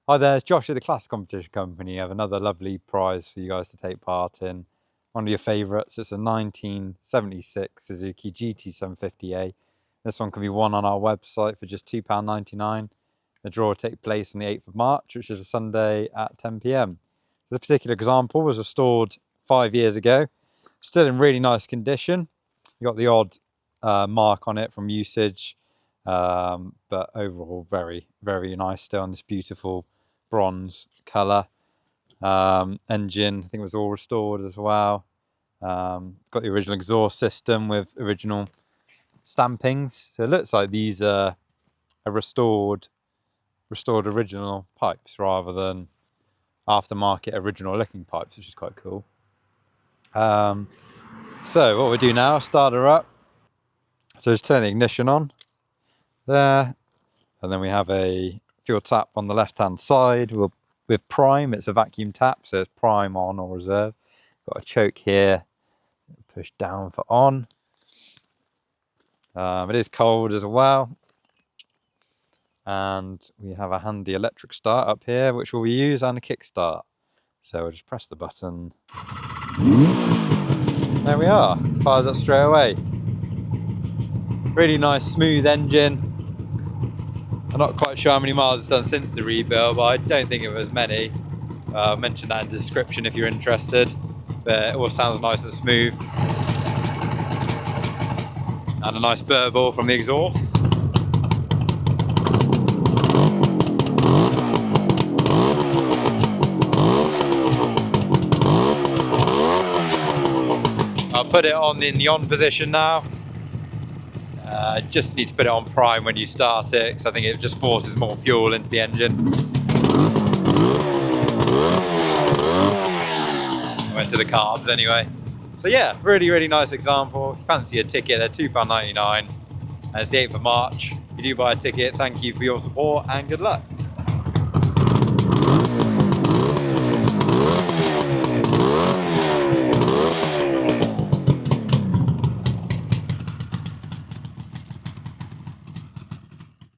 Hi there, it's Josh at the Class Competition Company. I have another lovely prize for you guys to take part in. One of your favourites, it's a 1976 Suzuki GT750A. This one can be won on our website for just £2.99. The draw will take place on the 8th of March, which is a Sunday at 10 PM. This particular example was restored 5 years ago. Still in really nice condition. You got the odd mark on it from usage, but overall very, very nice still on this beautiful bronze colour. Engine, I think it was all restored as well. Got the original exhaust system with original stampings. So it looks like these are restored original pipes rather than aftermarket original looking pipes, which is quite cool. So what we do now, start her up. So just turn the ignition on there, and then we have a fuel tap on the left hand side. With prime, it's a vacuum tap, so it's prime on or reserve. Got a choke here, push down for on. It is cold as well, and we have a handy electric start up here, which we'll use, and a kickstart. So we'll just press the button. There we are, fires up straight away. Really nice smooth engine. I'm not quite sure how many miles it's done since the rebuild, but I don't think it was many. I'll mention that in the description if you're interested. But it all sounds nice and smooth. And a nice burble from the exhaust. I'll put it on in the on position now. Just need to put it on prime when you start it, because I think it just forces more fuel into the engine. Went to the carbs anyway. So yeah, really, really nice example. If you fancy a ticket, they're £2.99. And it's the 8th of March. If you do buy a ticket, thank you for your support and good luck.